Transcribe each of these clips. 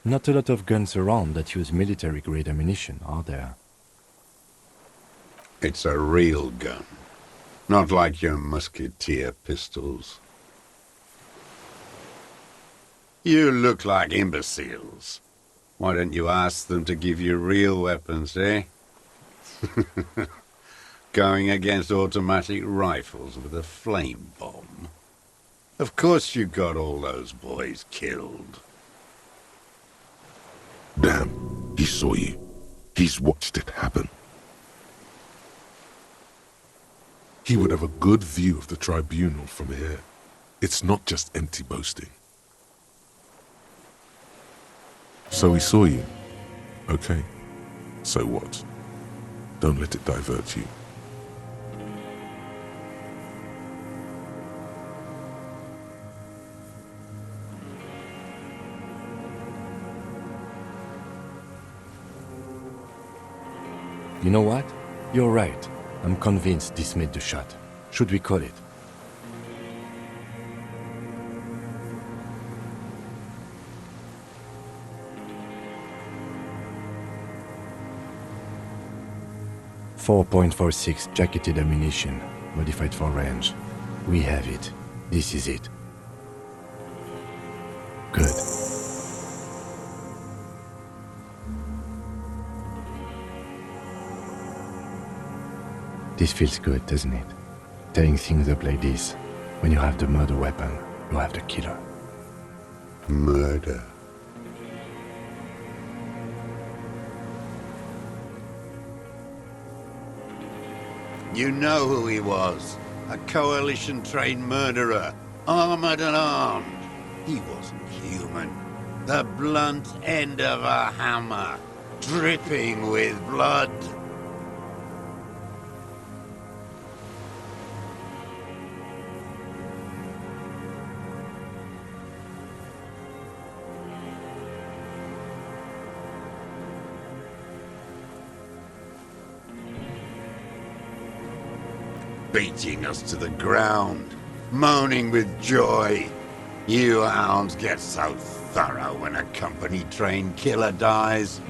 Not a lot of guns around that use military-grade ammunition, are there? It's a real gun. Not like your musketeer pistols. You look like imbeciles. Why don't you ask them to give you real weapons, eh? Going against automatic rifles with a flame bomb. Of course you got all those boys killed. Damn, he saw you. He's watched it happen. He would have a good view of the tribunal from here. It's not just empty boasting. So he saw you. Okay. So what? Don't let it divert you. You know what? You're right. I'm convinced this made the shot. Should we call it? .46 jacketed ammunition, modified for range. We have it. This is it. Good. This feels good, doesn't it? Tearing things up like this. When you have the murder weapon, you have the killer. Murder. You know who he was. A coalition-trained murderer. Armored and armed. He wasn't human. The blunt end of a hammer. Dripping with blood. Beating us to the ground, moaning with joy. You hounds get so thorough when a company-trained killer dies.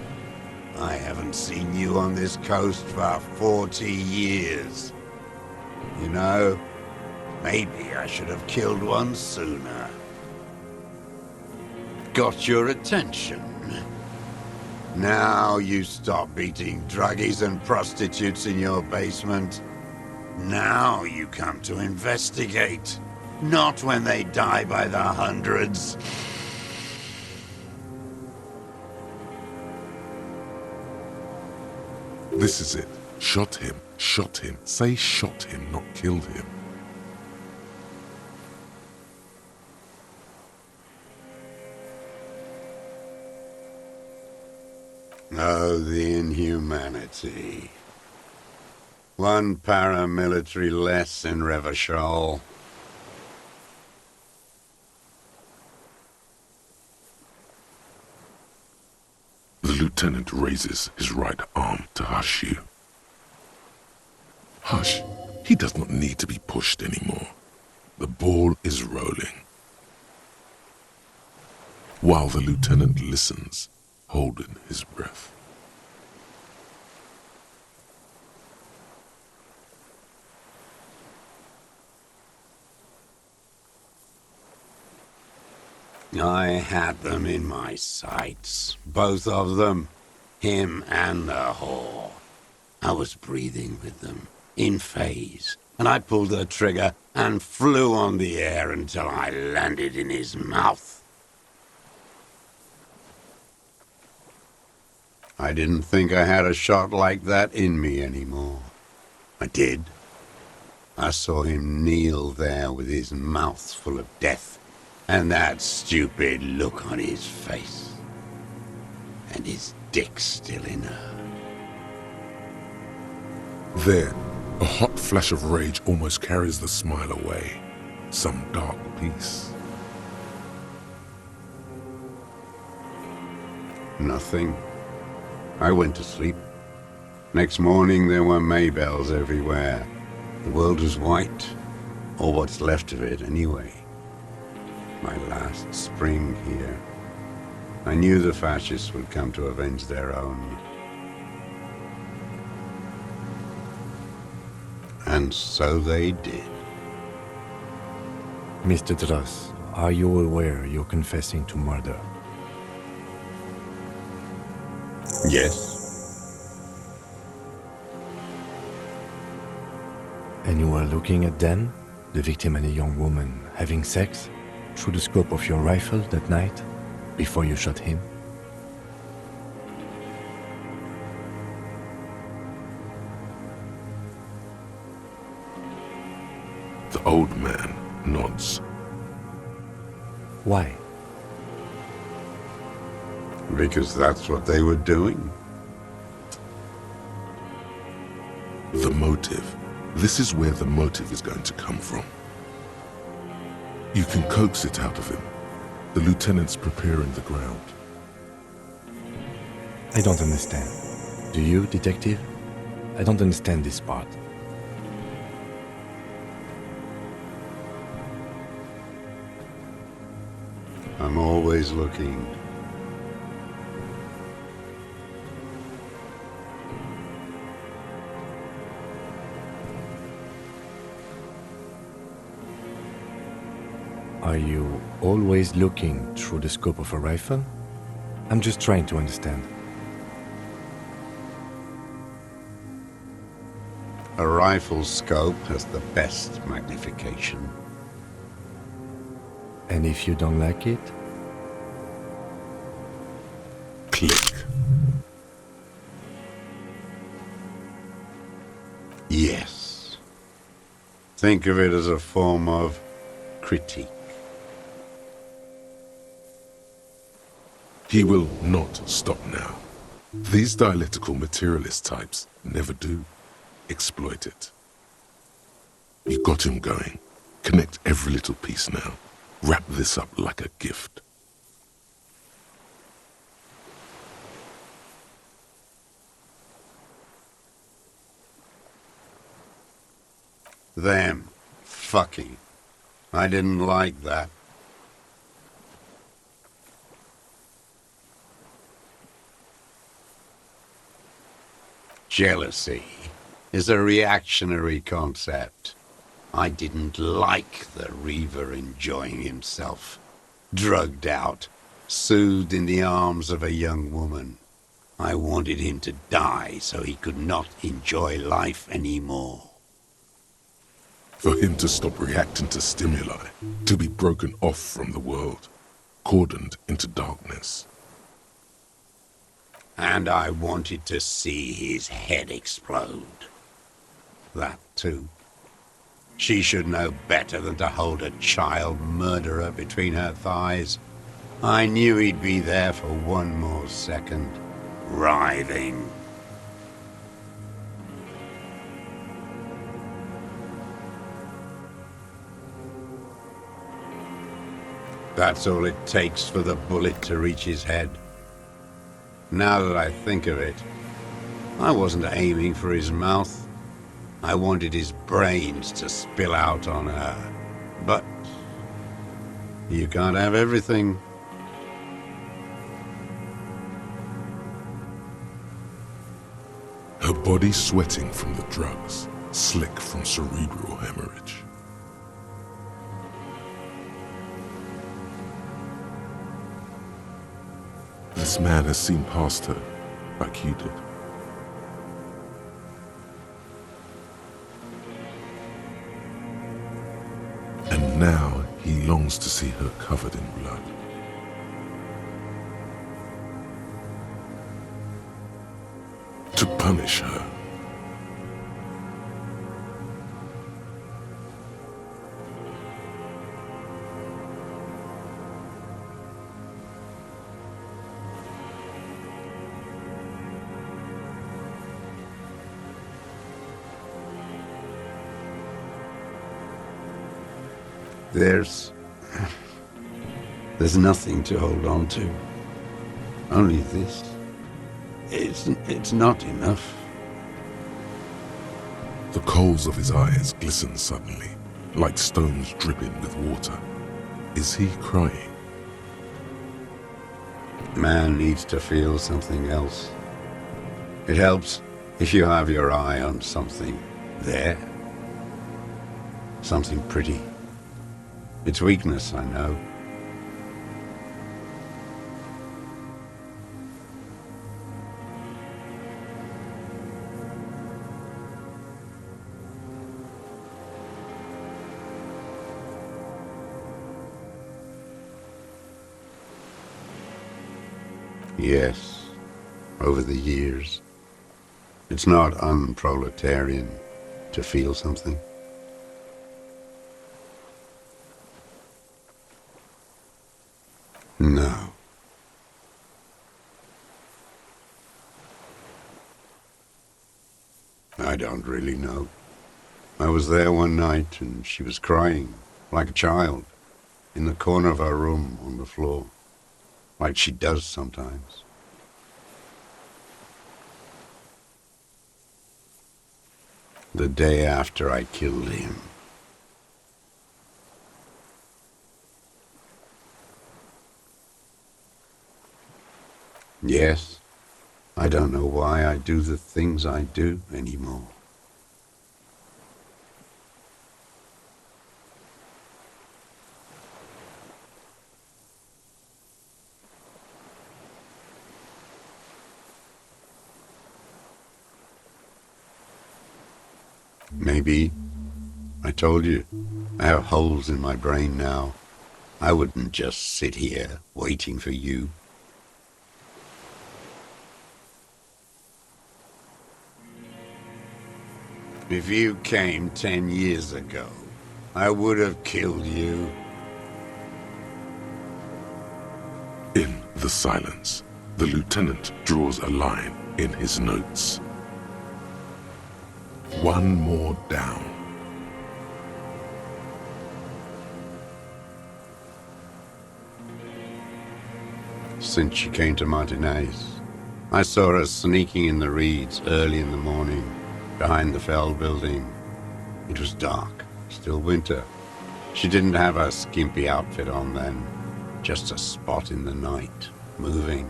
I haven't seen you on this coast for 40 years. You know, maybe I should have killed one sooner. Got your attention. Now you stop beating druggies and prostitutes in your basement. Now you come to investigate, not when they die by the hundreds. This is it. Shot him. Shot him. Say shot him, not killed him. Oh, the inhumanity. One paramilitary less in Revachol. The lieutenant raises his right arm to hush you. Hush. He does not need to be pushed anymore. The ball is rolling. While the lieutenant listens, holding his breath. I had them in my sights, both of them, him and the whore. I was breathing with them, in phase, and I pulled the trigger and flew on the air until I landed in his mouth. I didn't think I had a shot like that in me anymore. I did. I saw him kneel there with his mouth full of death. And that stupid look on his face. And his dick still in her. There, a hot flash of rage almost carries the smile away. Some dark peace. Nothing. I went to sleep. Next morning there were Maybells everywhere. The world was white. Or what's left of it, anyway. My last spring here. I knew the fascists would come to avenge their own. And so they did. Mr. Dross, are you aware you're confessing to murder? Yes. And you were looking at Dan, the victim and a young woman, having sex through the scope of your rifle that night, before you shot him? The old man nods. Why? Because that's what they were doing. The motive. This is where the motive is going to come from. You can coax it out of him. The lieutenant's preparing the ground. I don't understand. Do you, detective? I don't understand this part. I'm always looking. Are you always looking through the scope of a rifle? I'm just trying to understand. A rifle's scope has the best magnification. And if you don't like it? Click. Yes. Think of it as a form of critique. He will not stop now. These dialectical materialist types never do. Exploit it. You got him going. Connect every little piece now. Wrap this up like a gift. Them fucking. I didn't like that. Jealousy is a reactionary concept. I didn't like the Reaver enjoying himself, drugged out, soothed in the arms of a young woman. I wanted him to die so he could not enjoy life anymore. For him to stop reacting to stimuli, to be broken off from the world, cordoned into darkness. And I wanted to see his head explode. That too. She should know better than to hold a child murderer between her thighs. I knew he'd be there for one more second, writhing. That's all it takes for the bullet to reach his head. Now that I think of it, I wasn't aiming for his mouth. I wanted his brains to spill out on her. But you can't have everything. Her body sweating from the drugs, slick from cerebral hemorrhage. This man has seen past her, like you did. And now he longs to see her covered in blood. To punish her. There's nothing to hold on to. Only this. It's not enough. The coals of his eyes glisten suddenly, like stones dripping with water. Is he crying? Man needs to feel something else. It helps if you have your eye on something there. Something pretty. It's weakness, I know. Yes, over the years. It's not unproletarian to feel something. No. I don't really know. I was there one night and she was crying, like a child, in the corner of our room on the floor, like she does sometimes. The day after I killed him. Yes, I don't know why I do the things I do anymore. Maybe. I told you, I have holes in my brain now. I wouldn't just sit here waiting for you. If you came 10 years ago, I would have killed you. In the silence, the lieutenant draws a line in his notes. One more down. Since she came to Martinez, I saw her sneaking in the reeds early in the morning, behind the Fell building. It was dark, still winter. She didn't have her skimpy outfit on then, just a spot in the night, moving.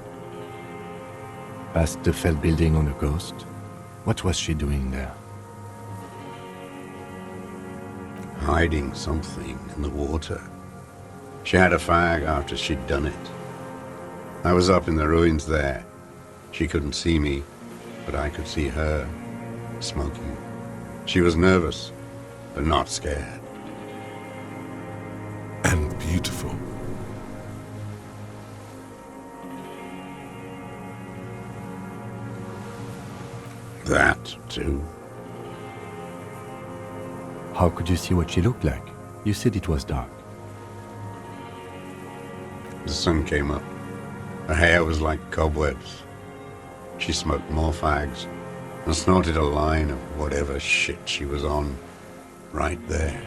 Past the Fell building on the coast? What was she doing there? Hiding something in the water. She had a fag after she'd done it. I was up in the ruins there. She couldn't see me, but I could see her, smoking. She was nervous, but not scared. And beautiful. That, too. How could you see what she looked like? You said it was dark. The sun came up. Her hair was like cobwebs. She smoked more fags and snorted a line of whatever shit she was on, right there.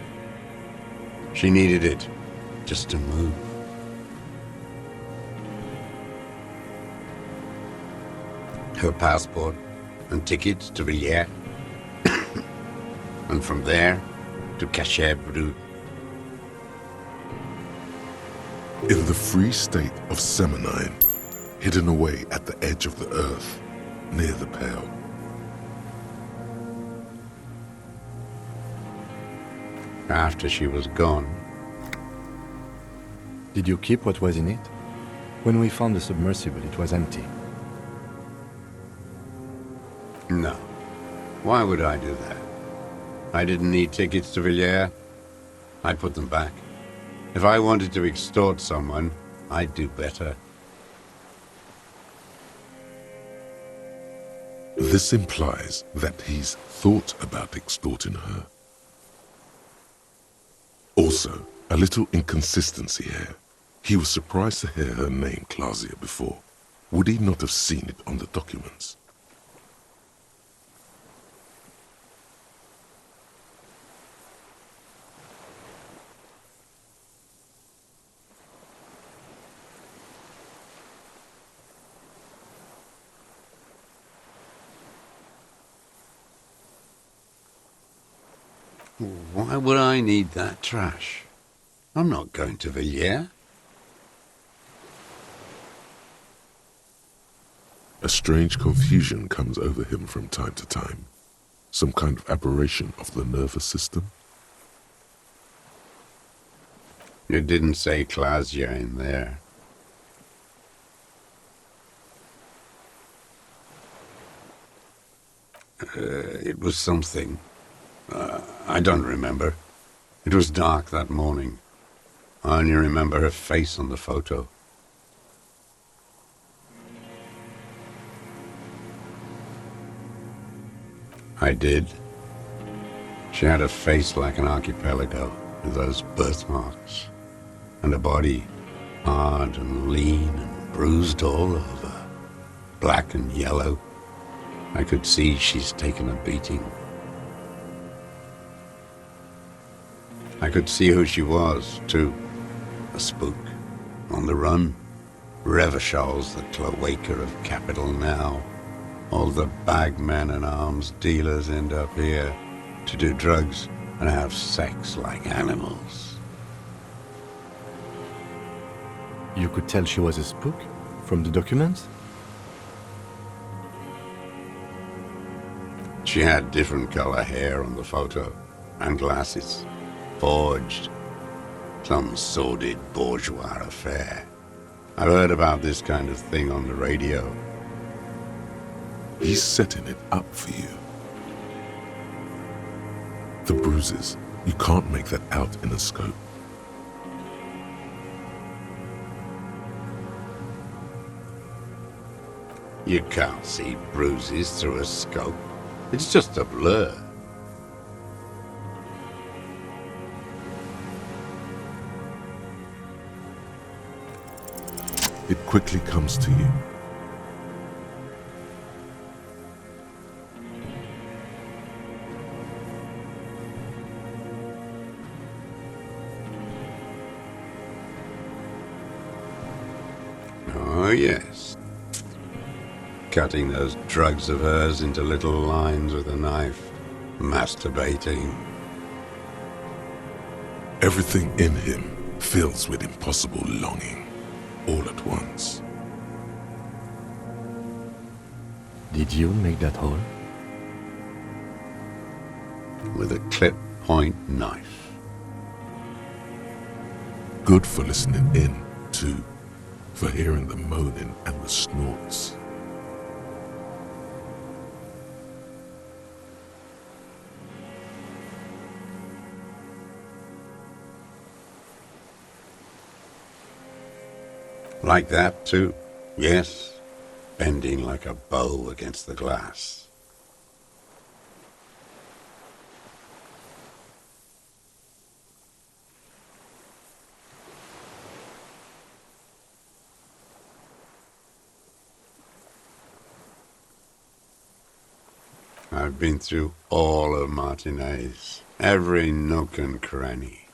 She needed it just to move. Her passport and tickets to Villiers. And from there to Cachet Brut. In the free state of Seminine, hidden away at the edge of the earth, near the Pale. After she was gone. Did you keep what was in it? When we found the submersible, it was empty. No. Why would I do that? I didn't need tickets to Villiers. I'd put them back. If I wanted to extort someone, I'd do better. This implies that he's thought about extorting her. Also, a little inconsistency here. He was surprised to hear her name Clausia before. Would he not have seen it on the documents? Why would I need that trash? I'm not going to Villiers. A strange confusion comes over him from time to time. Some kind of aberration of the nervous system. You didn't say Clausia in there. It was something. I don't remember. It was dark that morning. I only remember her face on the photo. I did. She had a face like an archipelago, with those birthmarks, and a body hard and lean and bruised all over, black and yellow. I could see she's taken a beating. I could see who she was, too. A spook, on the run. Revachol's the cloaca of capital now. All the bagmen and arms dealers end up here to do drugs and have sex like animals. You could tell she was a spook from the documents? She had different color hair on the photo, and glasses. Forged. Some sordid bourgeois affair. I've heard about this kind of thing on the radio. He's setting it up for you. The bruises, you can't make that out in a scope. You can't see bruises through a scope. It's just a blur. It quickly comes to you. Oh, yes. Cutting those drugs of hers into little lines with a knife. Masturbating. Everything in him fills with impossible longing, all at once. Did you make that hole? With a clip point knife. Good for listening in, too, for hearing the moaning and the snorts. Like that, too. Yes. Bending like a bow against the glass. I've been through all of Martinez, every nook and cranny.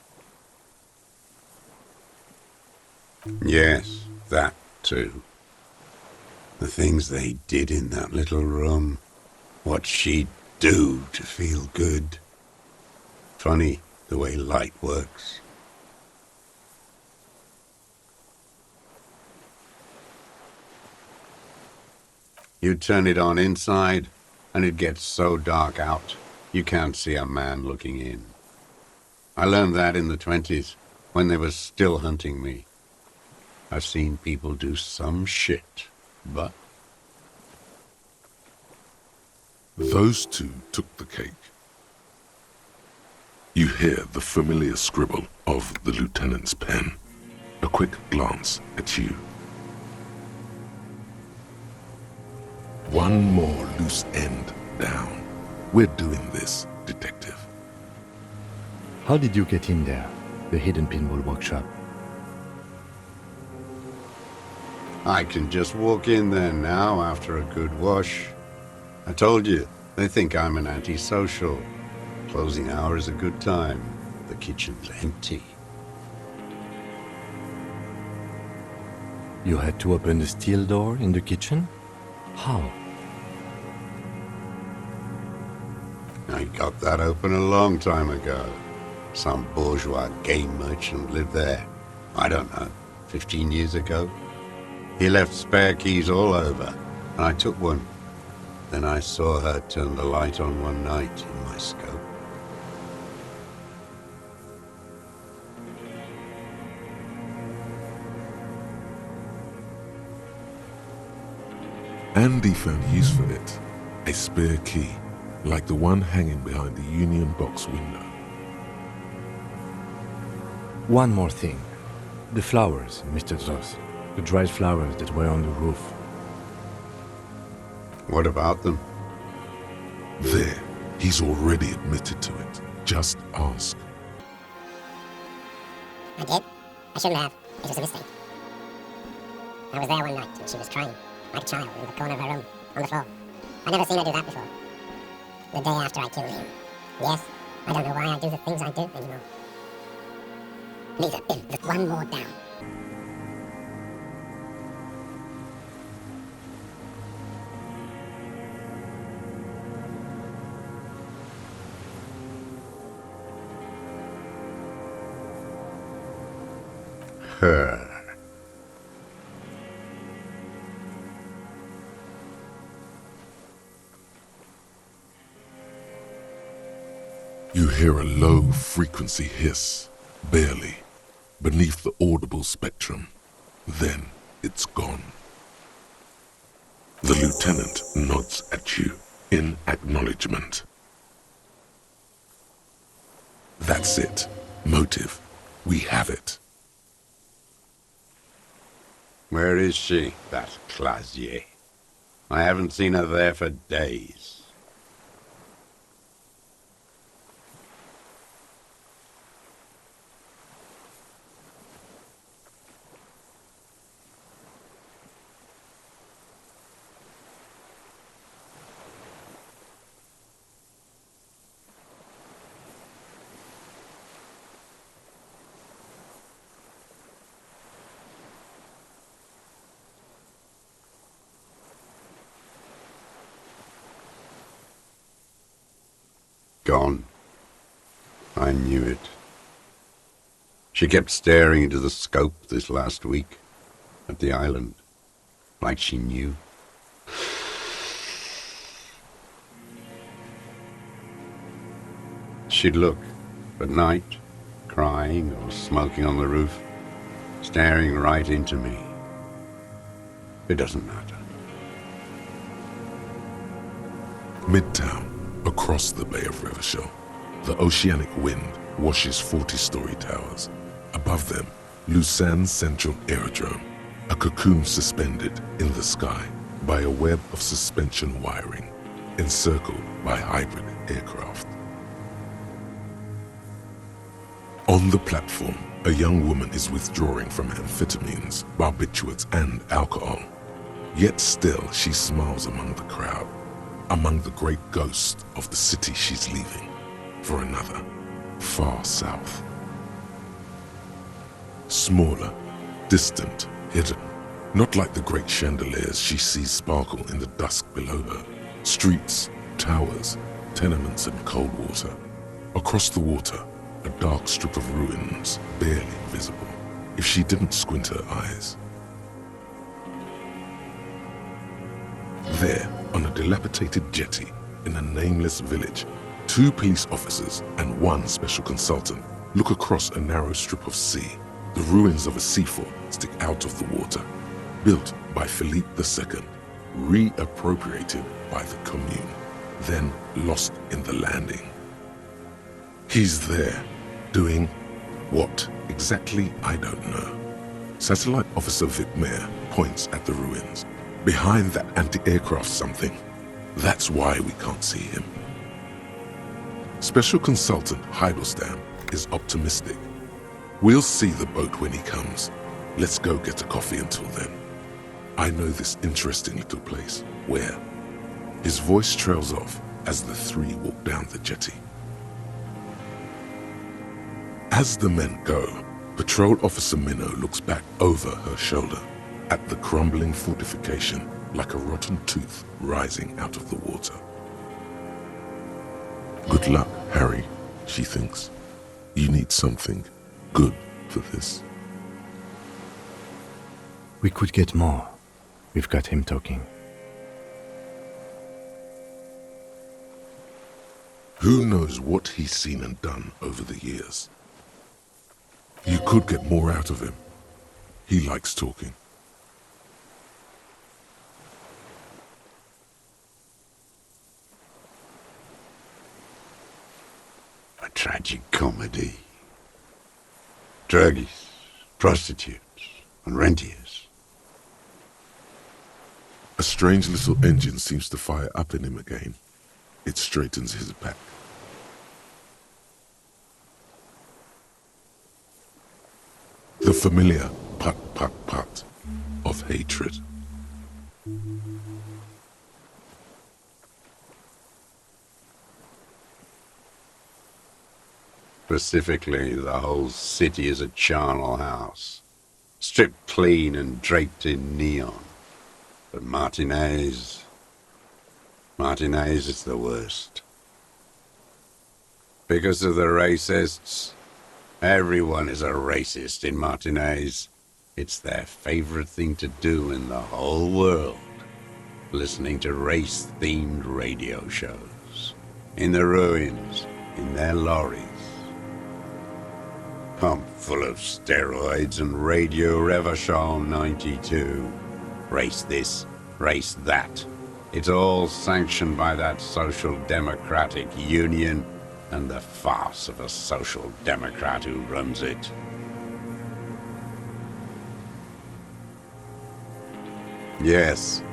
Yes, that too. The things they did in that little room. What she'd do to feel good. Funny the way light works. You turn it on inside, and it gets so dark out, you can't see a man looking in. I learned that in the 20s, when they were still hunting me. I've seen people do some shit, but... Those two took the cake. You hear the familiar scribble of the lieutenant's pen. A quick glance at you. One more loose end down. We're doing this, detective. How did you get in there, the hidden pinball workshop? I can just walk in there now after a good wash. I told you, they think I'm an antisocial. Closing hour is a good time. The kitchen's empty. You had to open the steel door in the kitchen? How? I got that open a long time ago. Some bourgeois game merchant lived there. I don't know, 15 years ago. He left spare keys all over, and I took one. Then I saw her turn the light on one night in my scope. Andy found use for it, a spare key, like the one hanging behind the Union Box window. One more thing. The flowers, Mr. Zoss. The dried flowers that were on the roof. What about them? There, he's already admitted to it. Just ask. I did. I shouldn't have. It was a mistake. I was there one night and she was crying, like a child, in the corner of her room, on the floor. I'd never seen her do that before. The day after I killed him. Yes, I don't know why I do the things I do anymore. Lisa, Bill, just one more down. Her. You hear a low-frequency hiss, barely, beneath the audible spectrum. Then it's gone. The lieutenant nods at you in acknowledgement. That's it. Motive. We have it. Where is she, that Clasier? I haven't seen her there for days. Gone. I knew it. She kept staring into the scope this last week, at the island, like she knew. She'd look, at night, crying or smoking on the roof, staring right into me. It doesn't matter. Midtown, across the Bay of Revachol, the oceanic wind washes 40-story towers. Above them, Lausanne's Central Aerodrome, a cocoon suspended in the sky by a web of suspension wiring, encircled by hybrid aircraft. On the platform, a young woman is withdrawing from amphetamines, barbiturates, and alcohol. Yet still she smiles among the crowd, among the great ghost of the city she's leaving, for another, far south. Smaller, distant, hidden, not like the great chandeliers she sees sparkle in the dusk below her. Streets, towers, tenements and cold water. Across the water, a dark strip of ruins, barely visible, if she didn't squint her eyes. There, on a dilapidated jetty in a nameless village, 2 police officers and 1 special consultant look across a narrow strip of sea. The ruins of a sea fort stick out of the water, built by Philippe II, reappropriated by the Commune, then lost in the landing. He's there, doing what exactly, I don't know. Satellite Officer Vicmair points at the ruins. Behind that anti-aircraft something. That's why we can't see him. Special Consultant Heidelstam is optimistic. We'll see the boat when he comes. Let's go get a coffee until then. I know this interesting little place. Where? His voice trails off as the 3 walk down the jetty. As the men go, Patrol Officer Minnow looks back over her shoulder at the crumbling fortification like a rotten tooth rising out of the water. Good luck, Harry, she thinks. You need something good for this. We could get more. We've got him talking. Who knows what he's seen and done over the years? You could get more out of him. He likes talking. A tragic comedy. Druggies, prostitutes, and rentiers. A strange little engine seems to fire up in him again. It straightens his back. The familiar pat of hatred. Specifically, the whole city is a charnel house, stripped clean and draped in neon. But Martinez is the worst. Because of the racists, everyone is a racist in Martinez. It's their favorite thing to do in the whole world, listening to race-themed radio shows, in the ruins, in their lorries. Pumped full of steroids and Radio Revachol 92. Race this, race that. It's all sanctioned by that Social Democratic Union and the farce of a Social Democrat who runs it. Yes,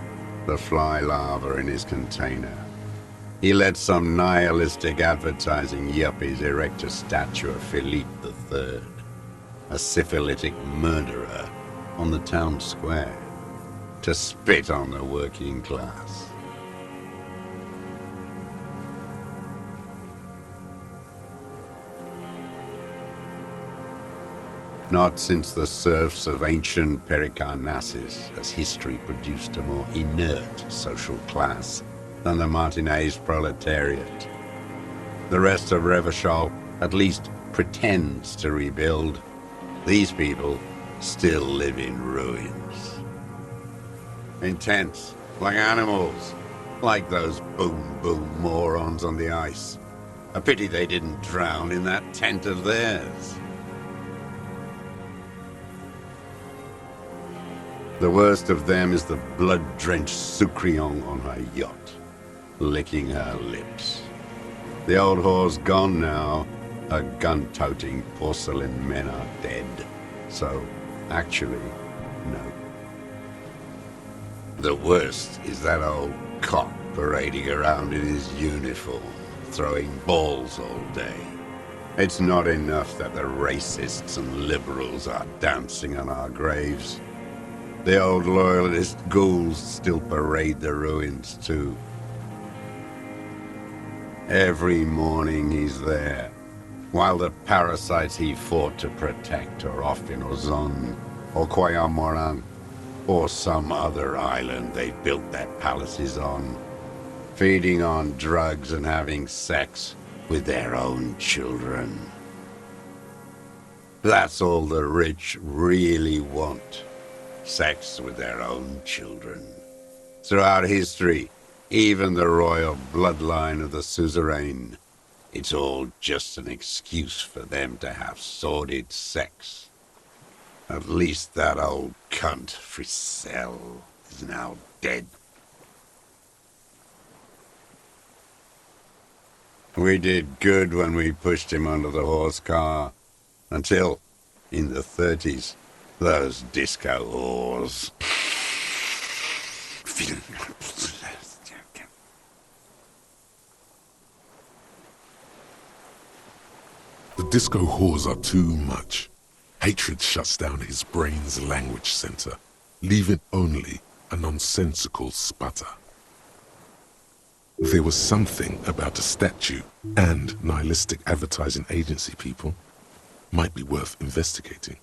the fly larva in his container. He let some nihilistic advertising yuppies erect a statue of Philippe III, a syphilitic murderer, on the town square, to spit on the working class. Not since the serfs of ancient Pericarnassus has history produced a more inert social class than the Martinez proletariat. The rest of Revachol at least pretends to rebuild. These people still live in ruins. In tents, like animals, like those boom morons on the ice. A pity they didn't drown in that tent of theirs. The worst of them is the blood-drenched Sucrion on her yacht, licking her lips. The old whore's gone now. Her gun-toting porcelain men are dead. So, actually, no. The worst is that old cop parading around in his uniform, throwing balls all day. It's not enough that the racists and liberals are dancing on our graves. The old loyalist ghouls still parade the ruins too. Every morning he's there, while the parasites he fought to protect are off in Ozon, or Quayamoran, or some other island they built their palaces on, feeding on drugs and having sex with their own children. That's all the rich really want. Sex with their own children. Throughout history, even the royal bloodline of the suzerain, it's all just an excuse for them to have sordid sex. At least that old cunt, Frisell, is now dead. We did good when we pushed him under the horse car, until, in the 30s, those disco whores. The disco whores are too much. Hatred shuts down his brain's language center, leaving only a nonsensical sputter. There was something about a statue and nihilistic advertising agency people. Might be worth investigating.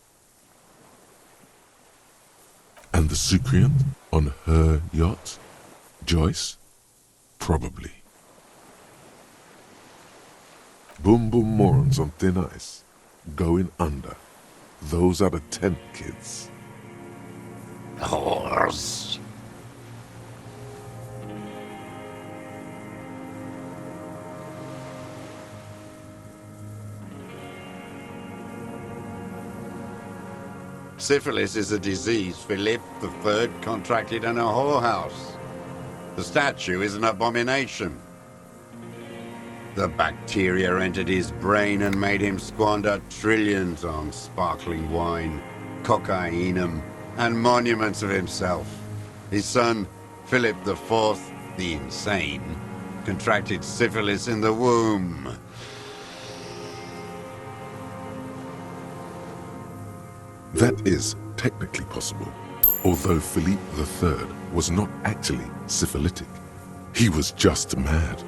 And the Sucrian on her yacht? Joyce? Probably. Boom boom morons on thin ice. Going under. Those are the tent kids. Whores. Syphilis is a disease Philip III contracted in a whorehouse. The statue is an abomination. The bacteria entered his brain and made him squander trillions on sparkling wine, cocainum, and monuments of himself. His son, Philip IV, the Insane, contracted syphilis in the womb. That is technically possible, although Philippe III was not actually syphilitic. He was just mad.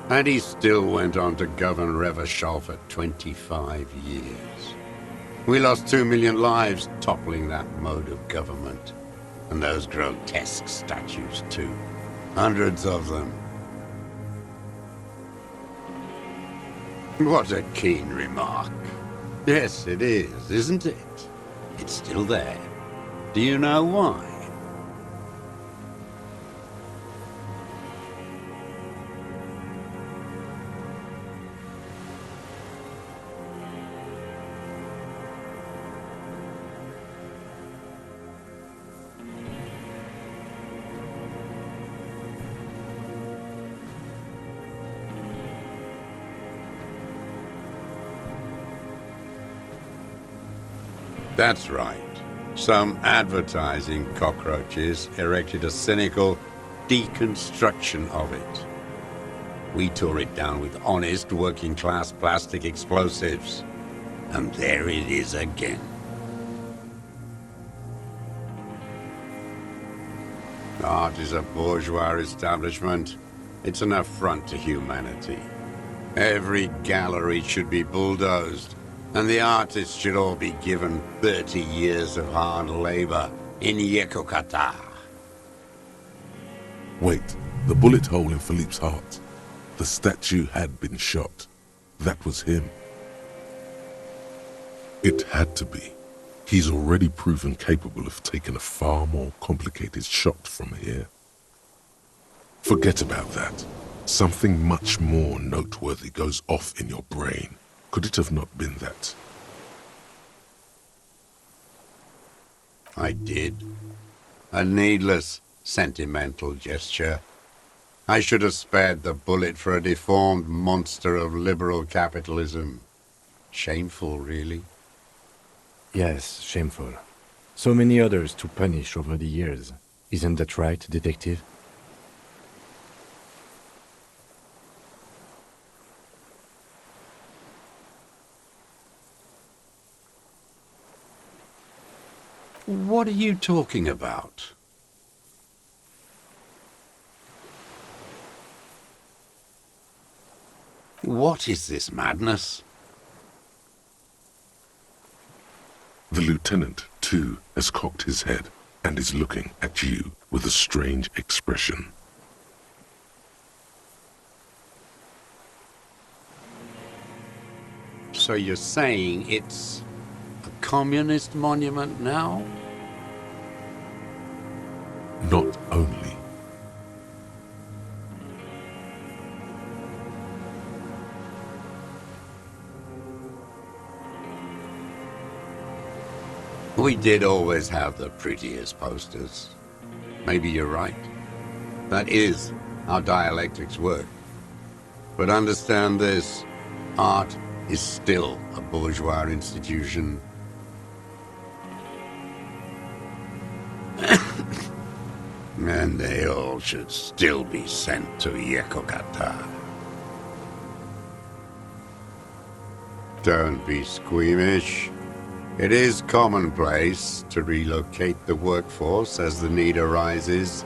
And he still went on to govern Revachol for 25 years. We lost 2 million lives toppling that mode of government. And those grotesque statues too. Hundreds of them. What a keen remark. Yes, it is, isn't it? It's still there. Do you know why? That's right. Some advertising cockroaches erected a cynical deconstruction of it. We tore it down with honest working-class plastic explosives. And there it is again. Art is a bourgeois establishment. It's an affront to humanity. Every gallery should be bulldozed. And the artists should all be given 30 years of hard labor in Yekokata. Wait, the bullet hole in Philippe's heart. The statue had been shot. That was him. It had to be. He's already proven capable of taking a far more complicated shot from here. Forget about that. Something much more noteworthy goes off in your brain. Could it have not been that? I did. A needless, sentimental gesture. I should have spared the bullet for a deformed monster of liberal capitalism. Shameful, really. Yes, shameful. So many others to punish over the years. Isn't that right, detective? What are you talking about? What is this madness? The lieutenant, too, has cocked his head and is looking at you with a strange expression. So you're saying it's a communist monument now? Not only. We did always have the prettiest posters. Maybe you're right. That is how dialectics work. But understand this, art is still a bourgeois institution. And they all should still be sent to Yekokata. Don't be squeamish. It is commonplace to relocate the workforce as the need arises.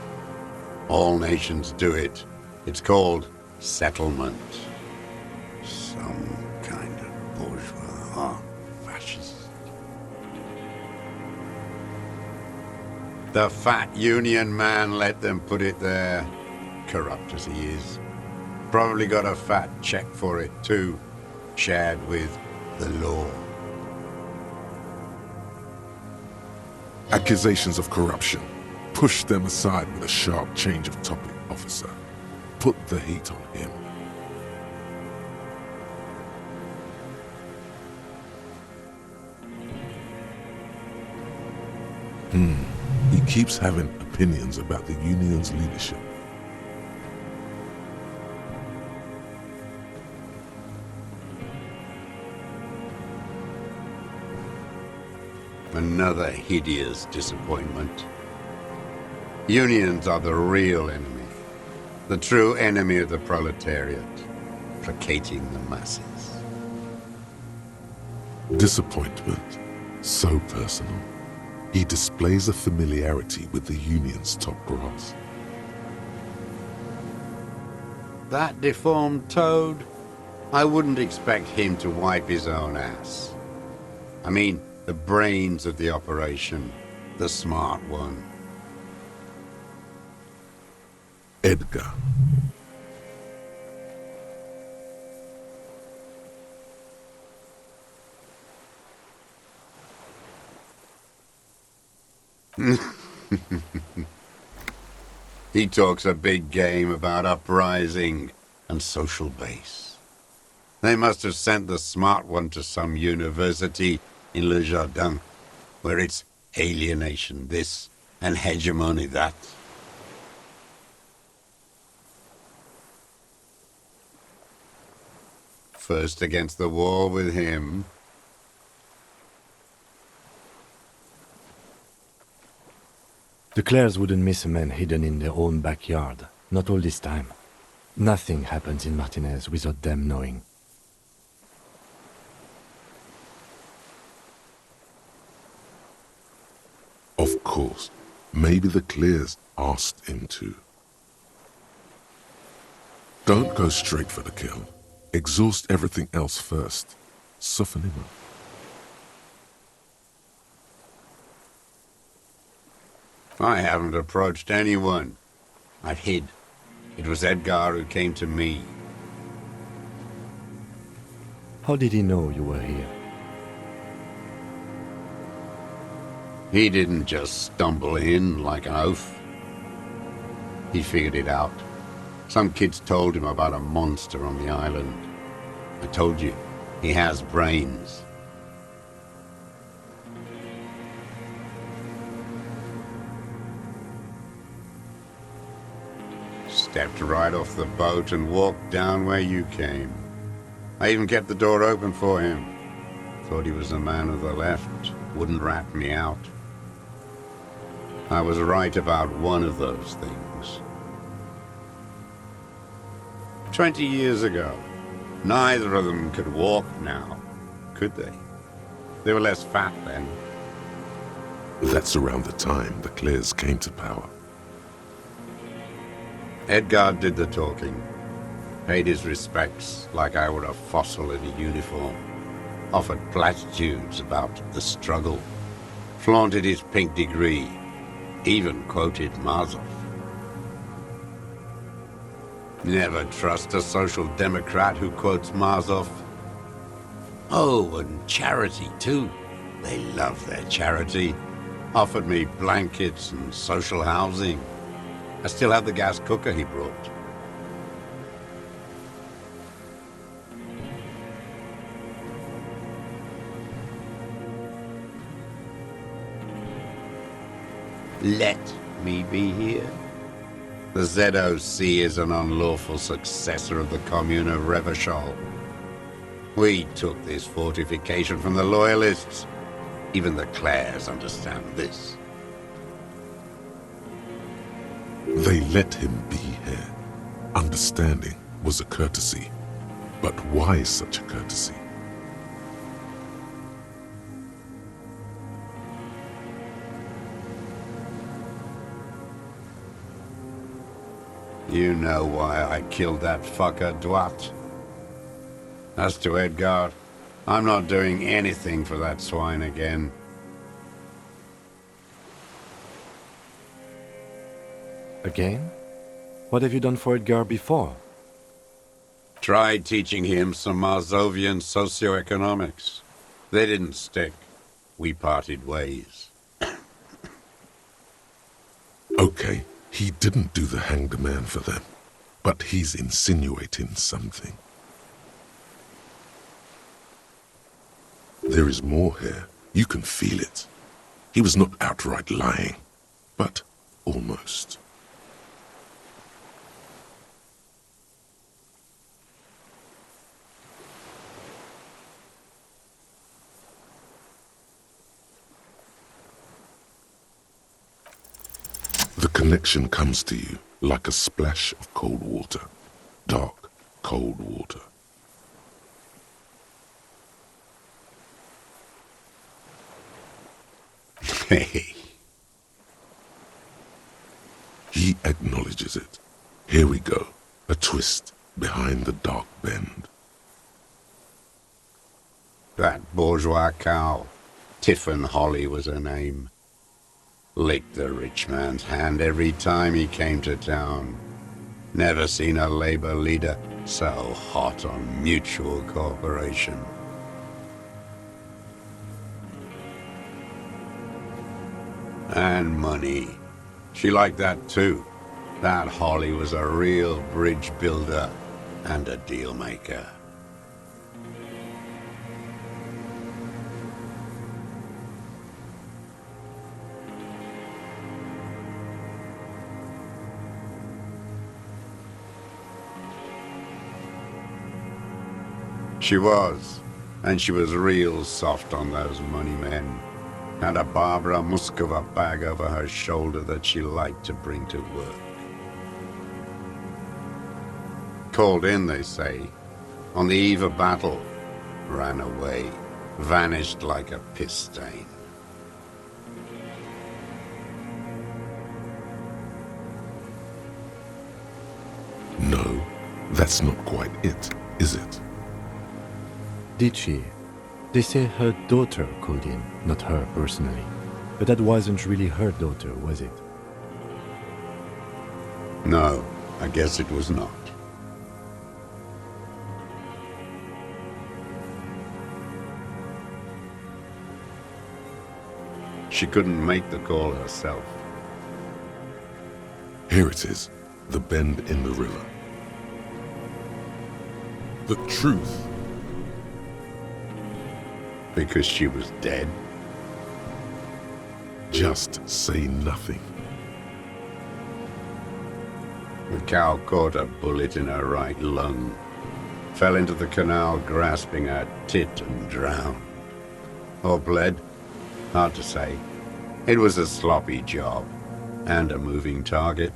All nations do it. It's called settlement. Some kind of bourgeois fascist. The fat union man let them put it there, corrupt as he is. Probably got a fat check for it too, shared with the law. Accusations of corruption. Push them aside with a sharp change of topic, officer. Put the heat on him. He keeps having opinions about the union's leadership. Another hideous disappointment. Unions are the real enemy. The true enemy of the proletariat, placating the masses. Disappointment. So personal. He displays a familiarity with the union's top brass. That deformed toad? I wouldn't expect him to wipe his own ass. I mean, the brains of the operation, the smart one. Edgar. He talks a big game about uprising and social base. They must have sent the smart one to some university in Le Jardin, where it's alienation this and hegemony that. First against the wall with him. The Clares wouldn't miss a man hidden in their own backyard. Not all this time. Nothing happens in Martinez without them knowing. Of course. Maybe the Clears asked him to. Don't go straight for the kill. Exhaust everything else first. Soften him up. I haven't approached anyone. I've hid. It was Edgar who came to me. How did he know you were here? He didn't just stumble in like an oaf. He figured it out. Some kids told him about a monster on the island. I told you, he has brains. Stepped right off the boat and walked down where you came. I even kept the door open for him. Thought he was a man of the left, wouldn't rat me out. I was right about one of those things. 20 years ago, neither of them could walk now, could they? They were less fat then. That's around the time the Clears came to power. Edgar did the talking. Paid his respects like I were a fossil in a uniform. Offered platitudes about the struggle. Flaunted his pink degree. Even quoted Mazov. Never trust a social democrat who quotes Mazov. Oh, and charity too. They love their charity. Offered me blankets and social housing. I still have the gas cooker he brought. Let me be here. The ZOC is an unlawful successor of the Commune of Revachol. We took this fortification from the Loyalists. Even the Clares understand this. They let him be here. Understanding was a courtesy. But why such a courtesy? You know why I killed that fucker, Dwat. As to Edgar, I'm not doing anything for that swine again. Again? What have you done for Edgar before? Tried teaching him some Marsovian socioeconomics. They didn't stick. We parted ways. Okay, he didn't do the hanged man for them, but he's insinuating something. There is more here. You can feel it. He was not outright lying, but almost. The connection comes to you like a splash of cold water. Dark, cold water. Hey. He acknowledges it. Here we go. A twist behind the dark bend. That bourgeois cow. Tiffin Holly was her name. Licked the rich man's hand every time he came to town. Never seen a labor leader so hot on mutual cooperation. And money. She liked that too. That Holly was a real bridge builder and a deal maker. She was, and she was real soft on those money men. Had a Barbara Muskova bag over her shoulder that she liked to bring to work. Called in, they say, on the eve of battle, ran away, vanished like a piss stain. No, that's not quite it, is it? Did she? They say her daughter called in, not her personally. But that wasn't really her daughter, was it? No, I guess it was not. She couldn't make the call herself. Here it is, the bend in the river. The truth. Because she was dead. Just say nothing. The cow caught a bullet in her right lung, fell into the canal grasping her tit and drowned. Or bled? Hard to say. It was a sloppy job, and a moving target.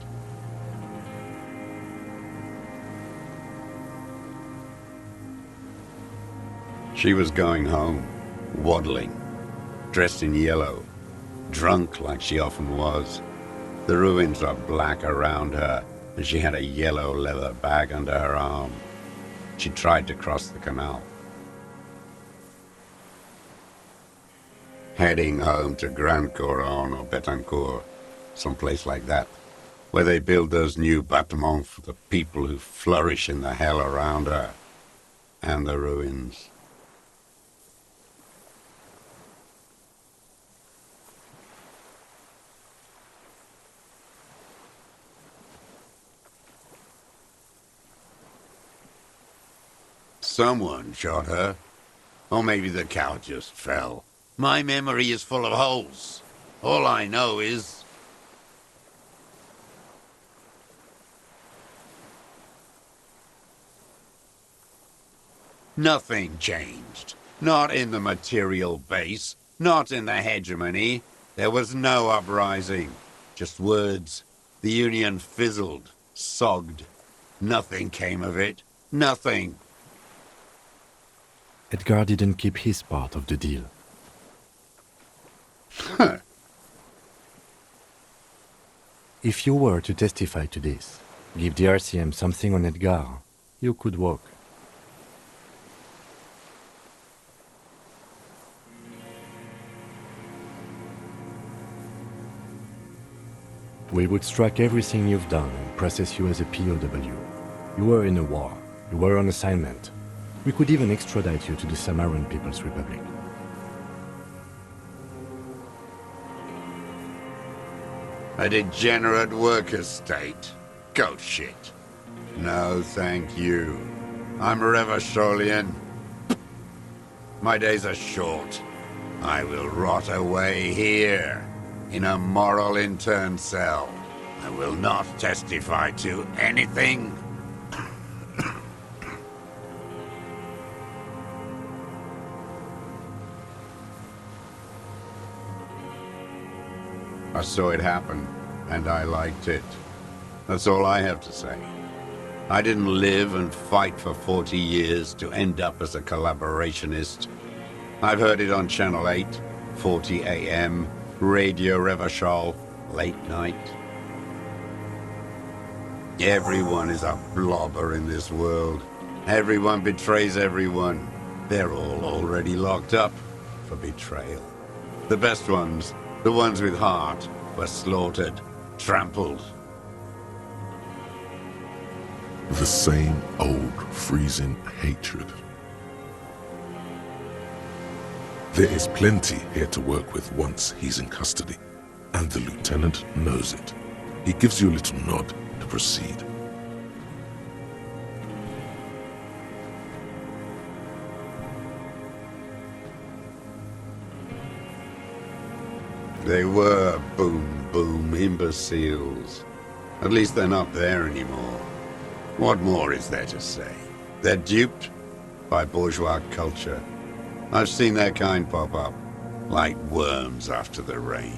She was going home, waddling, dressed in yellow, drunk like she often was. The ruins were black around her, and she had a yellow leather bag under her arm. She tried to cross the canal. Heading home to Grand Couronne or Betancourt, someplace like that, where they build those new bâtiments for the people who flourish in the hell around her, and the ruins. Someone shot her. Or maybe the cow just fell. My memory is full of holes. All I know is... nothing changed. Not in the material base. Not in the hegemony. There was no uprising. Just words. The Union fizzled. Sogged. Nothing came of it. Nothing. Edgar didn't keep his part of the deal. Huh. If you were to testify to this, give the RCM something on Edgar, you could walk. We would strike everything you've done and process you as a POW. You were in a war. You were on assignment. We could even extradite you to the Samaran People's Republic. A degenerate worker state. Go shit. No, thank you. I'm Revacholian. My days are short. I will rot away here, in a moral intern cell. I will not testify to anything. I saw it happen, and I liked it. That's all I have to say. I didn't live and fight for 40 years to end up as a collaborationist. I've heard it on Channel 8, 40 AM, Radio Revachol, late night. Everyone is a blobber in this world. Everyone betrays everyone. They're all already locked up for betrayal. The best ones, the ones with heart, were slaughtered, trampled. The same old freezing hatred. There is plenty here to work with once he's in custody, and the lieutenant knows it. He gives you a little nod to proceed. They were boom imbeciles. At least they're not there anymore. What more is there to say? They're duped by bourgeois culture. I've seen their kind pop up, like worms after the rain.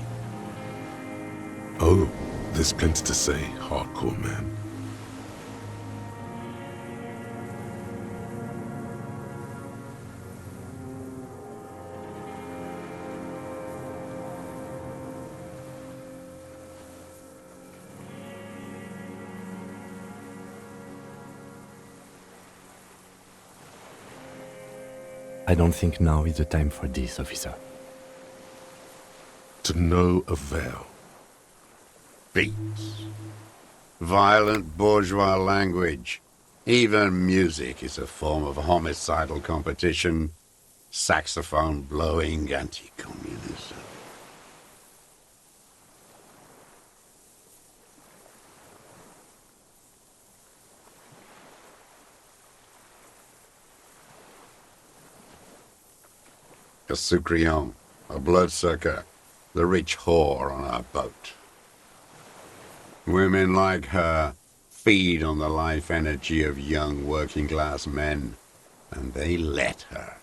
Oh, there's plenty to say, hardcore man. I don't think now is the time for this, officer. To no avail. Beats. Violent bourgeois language. Even music is a form of homicidal competition. Saxophone blowing anti-communism. A Sucrion, a bloodsucker, the rich whore on our boat. Women like her feed on the life energy of young working-class men, and they let her.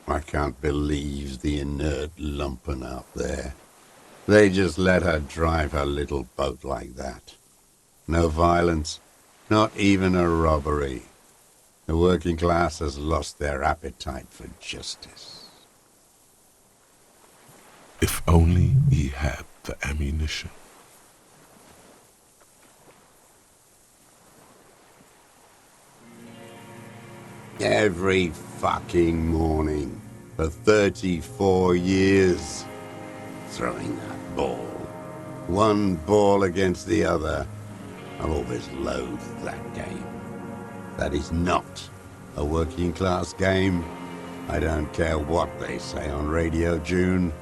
I can't believe the inert lumpen out there. They just let her drive her little boat like that. No violence, not even a robbery. The working class has lost their appetite for justice. If only he had the ammunition. Every fucking morning for 34 years. Throwing that ball. One ball against the other. I've always loathed that game. That is not a working class game. I don't care what they say on Radio June.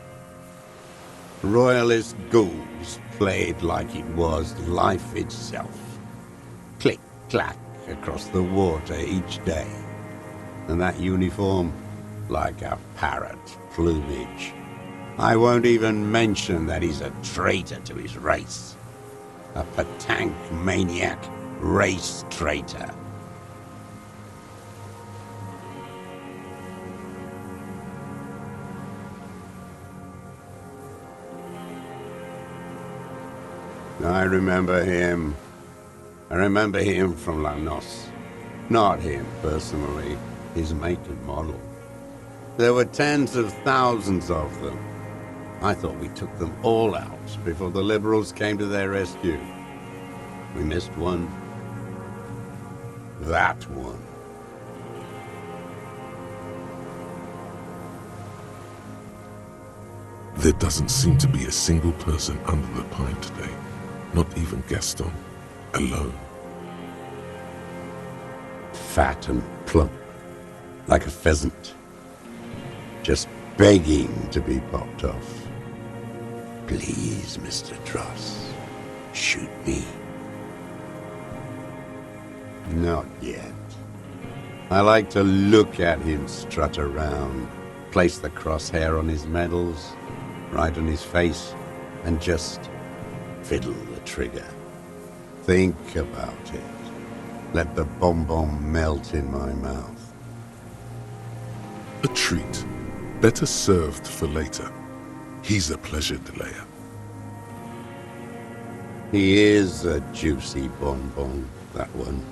Royalist ghouls played like it was life itself. Click, clack across the water each day. And that uniform, like a parrot plumage. I won't even mention that he's a traitor to his race. A petank maniac race traitor. I remember him. I remember him from La Noce. Not him personally, his make and model. There were tens of thousands of them. I thought we took them all out before the liberals came to their rescue. We missed one. That one. There doesn't seem to be a single person under the pine today. Not even Gaston, alone. fat and plump, like a pheasant, just begging to be popped off. Please, Mr. Dross, shoot me. Not yet. I like to look at him strut around, place the crosshair on his medals, right on his face, and just fiddle the trigger. Think about it. Let the bomb melt in my mouth. A treat, better served for later. He's a pleasure delayer. He is a juicy bonbon, that one.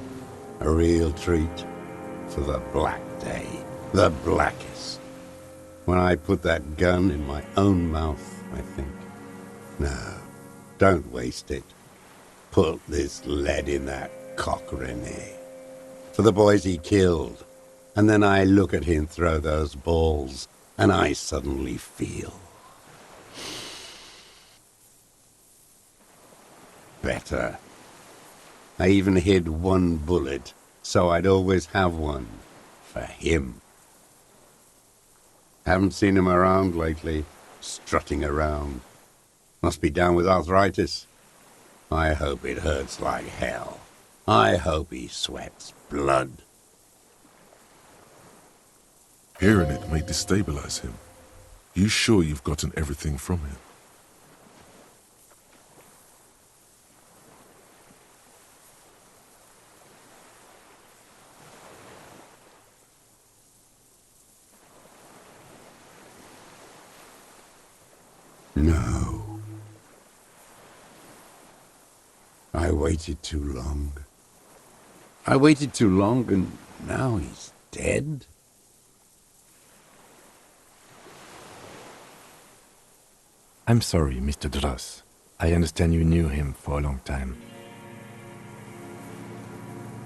A real treat for the black day, the blackest. When I put that gun in my own mouth, I think, no, don't waste it. Put this lead in that cock, René. For the boys he killed. And then I look at him throw those balls, and I suddenly feel better. I even hid one bullet, so I'd always have one for him. Haven't seen him around lately, strutting around. Must be down with arthritis. I hope it hurts like hell. I hope he sweats blood. Hearing it may destabilize him. You sure you've gotten everything from him? No. I waited too long. I waited too long, and now he's dead? I'm sorry, Mr. Dross. I understand you knew him for a long time.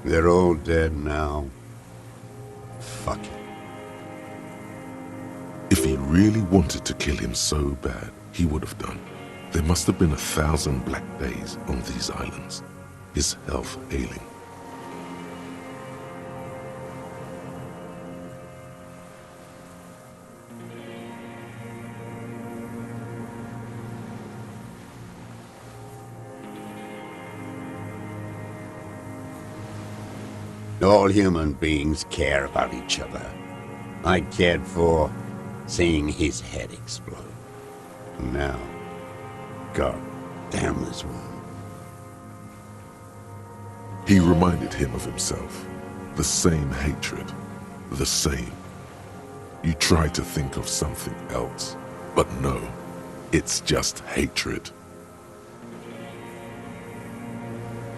They're all dead now. Fuck it. If he really wanted to kill him so bad, he would have done. There must have been 1,000 black days on these islands. His health ailing. All human beings care about each other. I cared for seeing his head explode. And now, God damn this one. He reminded him of himself. The same hatred. The same. You try to think of something else, but no. It's just hatred.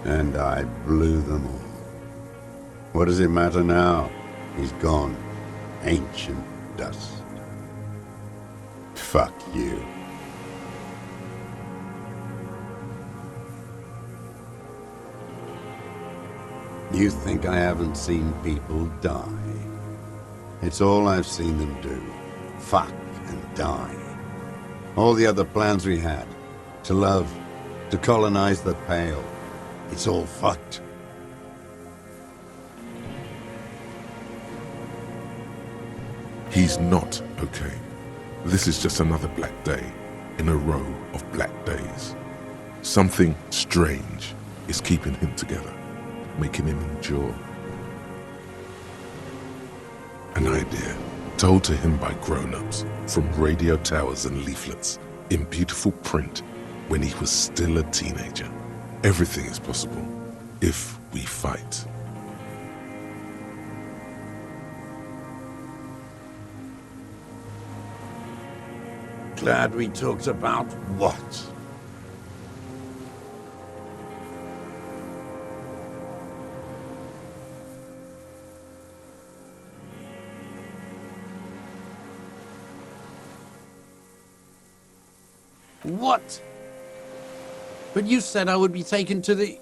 And I blew them all. What does it matter now? He's gone. Ancient dust. Fuck you. You think I haven't seen people die? It's all I've seen them do. Fuck and die. All the other plans we had. To love. To colonize the Pale. It's all fucked. He's not okay. This is just another black day in a row of black days. Something strange is keeping him together, making him endure. An idea told to him by grown-ups from radio towers and leaflets in beautiful print when he was still a teenager. Everything is possible if we fight. Glad we talked about what? What? But you said I would be taken to the...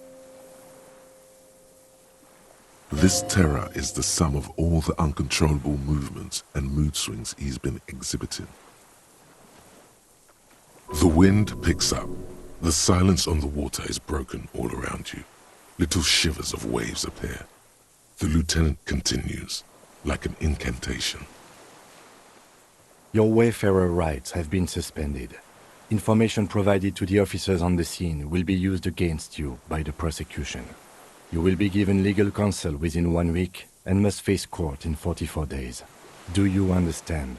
This terror is the sum of all the uncontrollable movements and mood swings he's been exhibiting. The wind picks up. The silence on the water is broken all around you. Little shivers of waves appear. The lieutenant continues, like an incantation. Your Wayfarer rights have been suspended. Information provided to the officers on the scene will be used against you by the prosecution. You will be given legal counsel within 1 week and must face court in 44 days. Do you understand?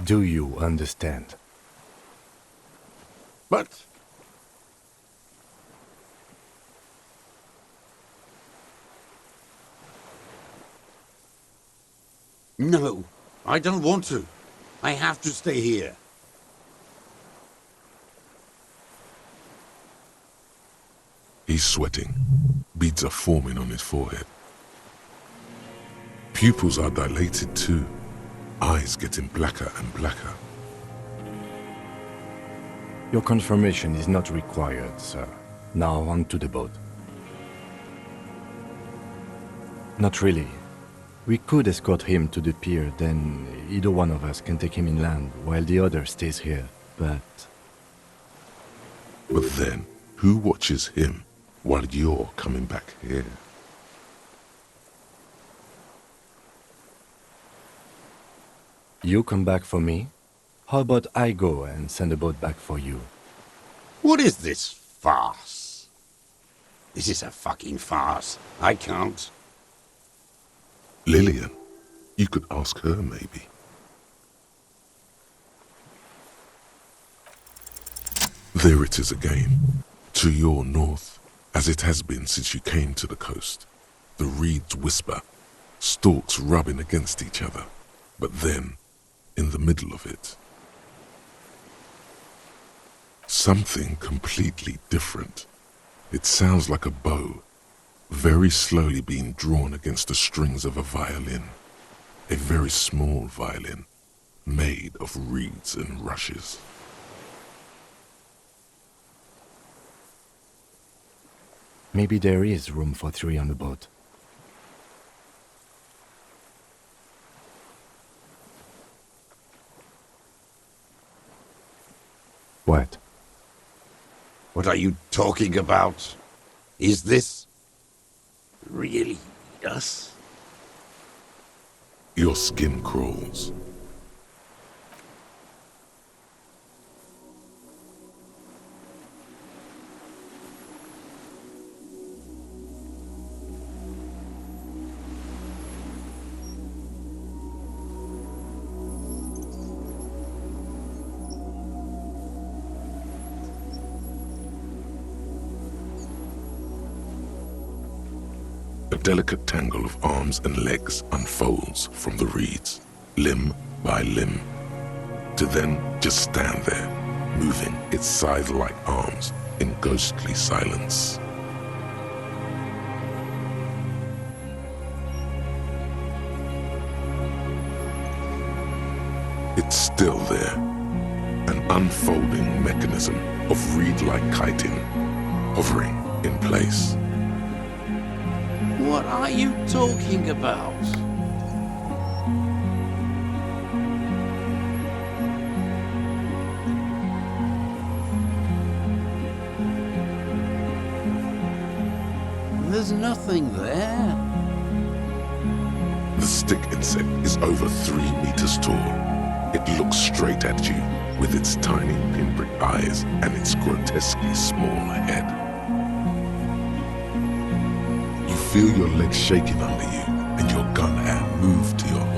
Do you understand? But... No, I don't want to. I have to stay here. He's sweating. Beads are forming on his forehead. Pupils are dilated too. Eyes getting blacker and blacker. Your confirmation is not required, sir. Now on to the boat. Not really. We could escort him to the pier, then either one of us can take him inland while the other stays here, but... But then, who watches him while you're coming back here? You come back for me? How about I go and send a boat back for you? What is this farce? This is a fucking farce. I can't. Lillian, you could ask her maybe. There it is again, to your north, as it has been since you came to the coast. The reeds whisper, stalks rubbing against each other, but then, in the middle of it, something completely different. It sounds like a bow, very slowly being drawn against the strings of a violin. A very small violin, made of reeds and rushes. Maybe there is room for 3 on the boat. What? What are you talking about? Is this really us? Your skin crawls. A delicate tangle of arms and legs unfolds from the reeds, limb by limb, to then just stand there, moving its scythe-like arms in ghostly silence. It's still there, an unfolding mechanism of reed-like chitin, hovering in place. What are you talking about? There's nothing there. The stick insect is over 3 meters tall. It looks straight at you with its tiny pinprick eyes and its grotesquely small head. You feel your legs shaking under you and your gun hand move to your